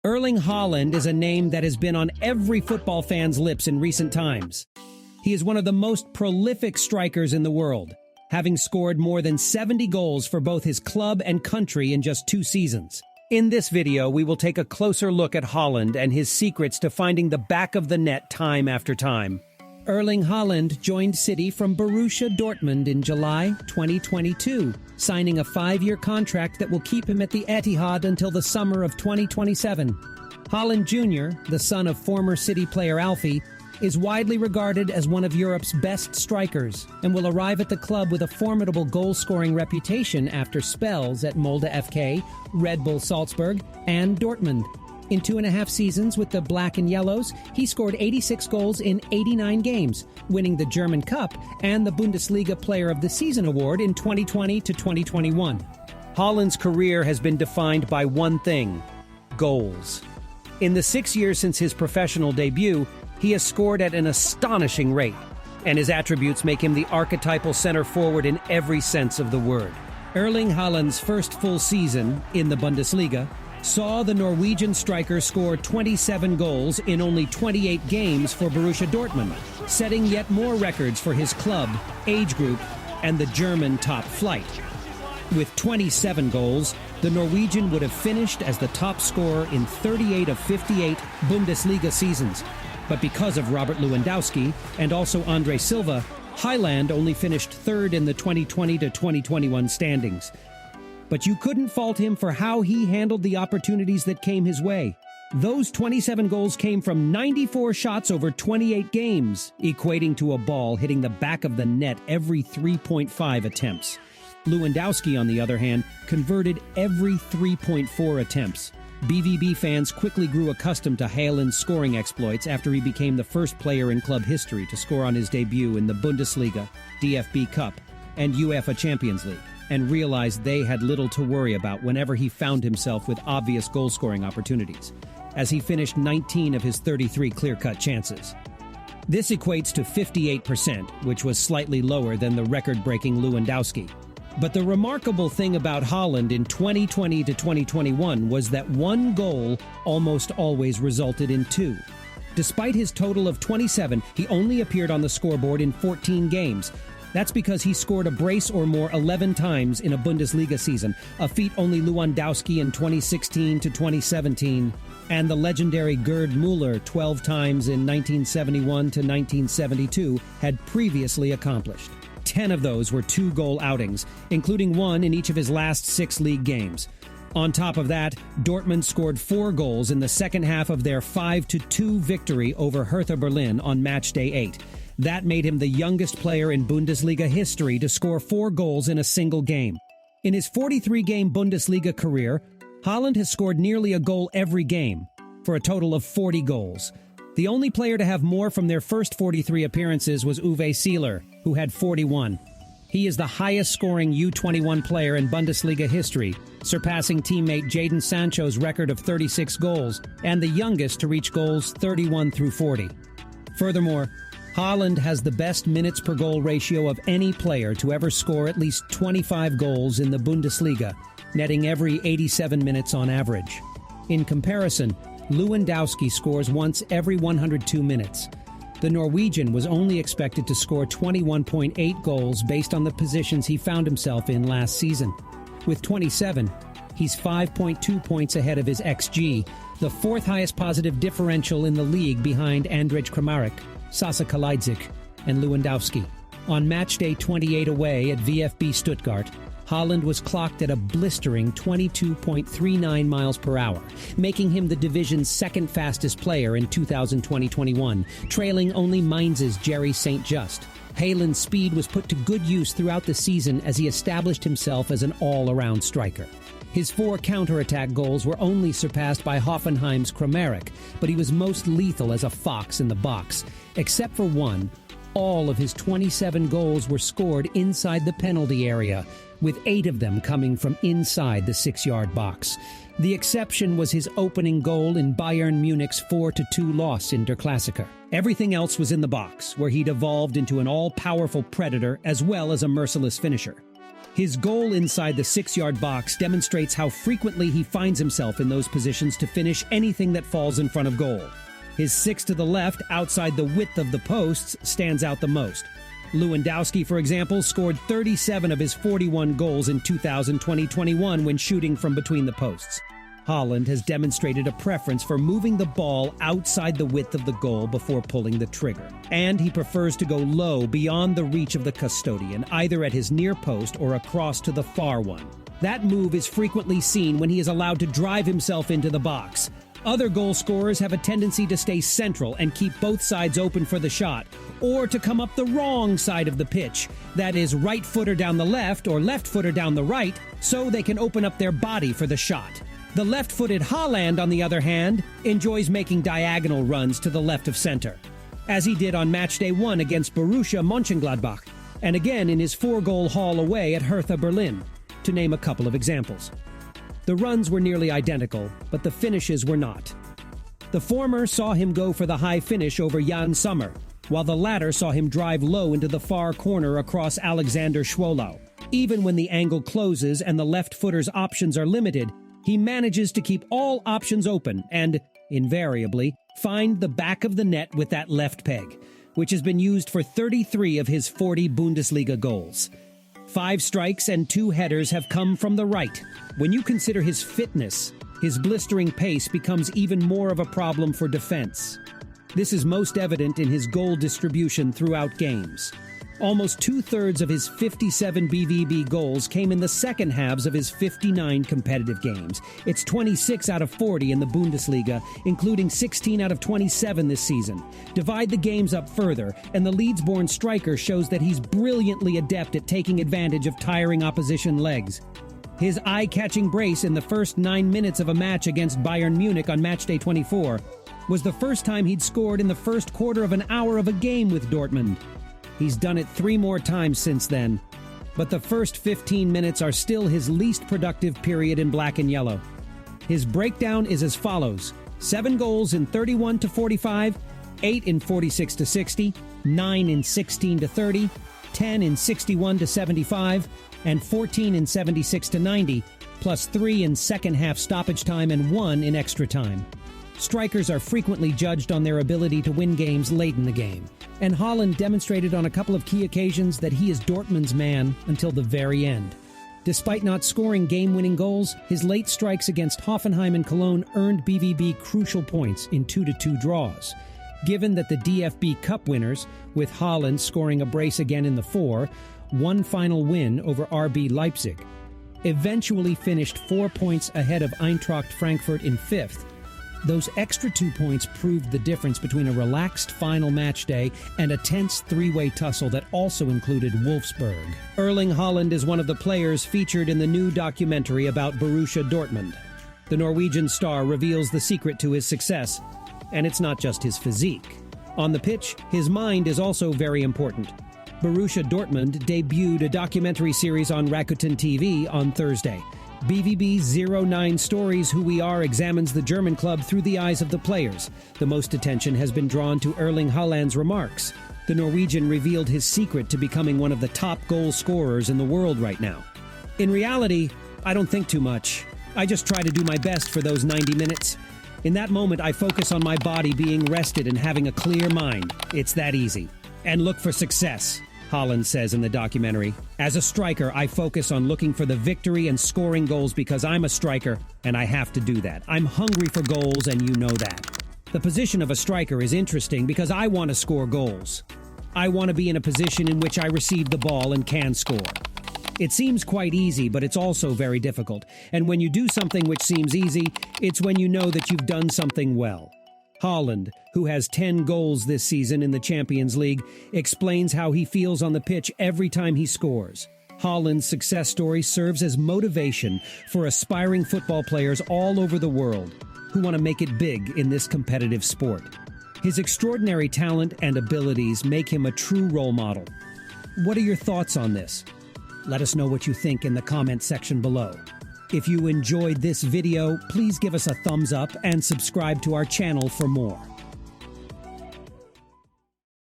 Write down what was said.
Erling Haaland is a name that has been on every football fan's lips in recent times. He is one of the most prolific strikers in the world, having scored more than 70 goals for both his club and country in just 2 seasons. In this video, we will take a closer look at Haaland and his secrets to finding the back of the net time after time. Erling Haaland joined City from Borussia Dortmund in July 2022, signing a 5-year contract that will keep him at the Etihad until the summer of 2027. Haaland Jr., the son of former City player Alfie, is widely regarded as one of Europe's best strikers and will arrive at the club with a formidable goal-scoring reputation after spells at Molde FK, Red Bull Salzburg, and Dortmund. In 2.5 seasons with the Black and Yellows, he scored 86 goals in 89 games, winning the German Cup and the Bundesliga Player of the Season award in 2020 to 2021. Haaland's career has been defined by one thing: goals. In the 6 years since his professional debut, he has scored at an astonishing rate, and his attributes make him the archetypal center forward in every sense of the word. Erling Haaland's first full season in the Bundesliga saw the Norwegian striker score 27 goals in only 28 games for Borussia Dortmund, setting yet more records for his club, age group, and the German top flight. With 27 goals, the Norwegian would have finished as the top scorer in 38 of 58 Bundesliga seasons. But because of Robert Lewandowski and also Andre Silva, Haaland only finished 3rd in the 2020 to 2021 standings. But you couldn't fault him for how he handled the opportunities that came his way. Those 27 goals came from 94 shots over 28 games, equating to a ball hitting the back of the net every 3.5 attempts. Lewandowski, on the other hand, converted every 3.4 attempts. BVB fans quickly grew accustomed to Haaland's scoring exploits after he became the first player in club history to score on his debut in the Bundesliga, DFB Cup, and UEFA Champions League, and realized they had little to worry about whenever he found himself with obvious goal-scoring opportunities, as he finished 19 of his 33 clear-cut chances. This equates to 58%, which was slightly lower than the record-breaking Lewandowski. But the remarkable thing about Haaland in 2020 to 2021 was that one goal almost always resulted in 2. Despite his total of 27, he only appeared on the scoreboard in 14 games. That's because he scored a brace or more 11 times in a Bundesliga season, a feat only Lewandowski in 2016 to 2017, and the legendary Gerd Müller 12 times in 1971 to 1972 had previously accomplished. 10 of those were 2-goal outings, including one in each of his last 6 league games. On top of that, Dortmund scored 4 goals in the second half of their 5-2 victory over Hertha Berlin on match day 8. That made him the youngest player in Bundesliga history to score 4 goals in a single game. In his 43-game Bundesliga career, Haaland has scored nearly a goal every game, for a total of 40 goals. The only player to have more from their first 43 appearances was Uwe Seeler, who had 41. He is the highest-scoring U21 player in Bundesliga history, surpassing teammate Jadon Sancho's record of 36 goals, and the youngest to reach goals 31 through 40. Furthermore, Haaland has the best minutes-per-goal ratio of any player to ever score at least 25 goals in the Bundesliga, netting every 87 minutes on average. In comparison, Lewandowski scores once every 102 minutes. The Norwegian was only expected to score 21.8 goals based on the positions he found himself in last season. With 27, he's 5.2 points ahead of his XG, the 4th highest positive differential in the league behind Andrej Kramaric, Sasa Kalajdzic, and Lewandowski. On matchday 28 away at VfB Stuttgart, Haaland was clocked at a blistering 22.39 miles per hour, making him the division's 2nd fastest player in 2020-21, trailing only Mainz's Jerry St. Just. Haaland's speed was put to good use throughout the season as he established himself as an all-around striker. His 4 counterattack goals were only surpassed by Hoffenheim's Kramaric, but he was most lethal as a fox in the box. Except for one, all of his 27 goals were scored inside the penalty area, with 8 of them coming from inside the 6-yard box. The exception was his opening goal in Bayern Munich's 4-2 loss in Der Klassiker. Everything else was in the box, where he'd evolved into an all-powerful predator as well as a merciless finisher. His goal inside the 6-yard box demonstrates how frequently he finds himself in those positions to finish anything that falls in front of goal. His 6 to the left, outside the width of the posts, stands out the most. Lewandowski, for example, scored 37 of his 41 goals in 2020-21 when shooting from between the posts. Haaland has demonstrated a preference for moving the ball outside the width of the goal before pulling the trigger. And he prefers to go low beyond the reach of the custodian, either at his near post or across to the far one. That move is frequently seen when he is allowed to drive himself into the box. Other goal scorers have a tendency to stay central and keep both sides open for the shot, or to come up the wrong side of the pitch, that is, right footer down the left or left footer down the right, so they can open up their body for the shot. The left-footed Haaland, on the other hand, enjoys making diagonal runs to the left of center, as he did on matchday 1 against Borussia Mönchengladbach, and again in his 4-goal haul away at Hertha Berlin, to name a couple of examples. The runs were nearly identical, but the finishes were not. The former saw him go for the high finish over Jan Sommer, while the latter saw him drive low into the far corner across Alexander Schwolow. Even when the angle closes and the left footer's options are limited, he manages to keep all options open and, invariably, find the back of the net with that left peg, which has been used for 33 of his 40 Bundesliga goals. 5 strikes and 2 headers have come from the right. When you consider his fitness, his blistering pace becomes even more of a problem for defense. This is most evident in his goal distribution throughout games. Almost 2/3 of his 57 BVB goals came in the second halves of his 59 competitive games. It's 26 out of 40 in the Bundesliga, including 16 out of 27 this season. Divide the games up further, and the Leeds-born striker shows that he's brilliantly adept at taking advantage of tiring opposition legs. His eye-catching brace in the first 9 minutes of a match against Bayern Munich on matchday 24 was the first time he'd scored in the first quarter of an hour of a game with Dortmund. He's done it 3 more times since then, but the first 15 minutes are still his least productive period in black and yellow. His breakdown is as follows: 7 goals in 31-45, 8 in 46-60, 9 in 16-30, 10 in 61-75, and 14 in 76-90, plus 3 in second-half stoppage time and 1 in extra time. Strikers are frequently judged on their ability to win games late in the game, and Haaland demonstrated on a couple of key occasions that he is Dortmund's man until the very end. Despite not scoring game-winning goals, his late strikes against Hoffenheim and Cologne earned BVB crucial points in 2-2 draws. Given that the DFB Cup winners, with Haaland scoring a brace again in the 4, one final win over RB Leipzig, eventually finished 4 points ahead of Eintracht Frankfurt in 5th. Those extra 2 points proved the difference between a relaxed final match day and a tense 3-way tussle that also included Wolfsburg. Erling Haaland is one of the players featured in the new documentary about Borussia Dortmund. The Norwegian star reveals the secret to his success, and it's not just his physique. On the pitch, his mind is also very important. Borussia Dortmund debuted a documentary series on Rakuten TV on Thursday. BVB's 09 Stories Who We Are examines the German club through the eyes of the players. The most attention has been drawn to Erling Haaland's remarks. The Norwegian revealed his secret to becoming one of the top goal scorers in the world right now. In reality, I don't think too much. I just try to do my best for those 90 minutes. In that moment, I focus on my body being rested and having a clear mind. It's that easy. And look for success, Haaland says in the documentary. As a striker, I focus on looking for the victory and scoring goals because I'm a striker and I have to do that. I'm hungry for goals and you know that. The position of a striker is interesting because I want to score goals. I want to be in a position in which I receive the ball and can score. It seems quite easy, but it's also very difficult. And when you do something which seems easy, it's when you know that you've done something well. Haaland, who has 10 goals this season in the Champions League, explains how he feels on the pitch every time he scores. Haaland's success story serves as motivation for aspiring football players all over the world who want to make it big in this competitive sport. His extraordinary talent and abilities make him a true role model. What are your thoughts on this? Let us know what you think in the comment section below. If you enjoyed this video, please give us a thumbs up and subscribe to our channel for more.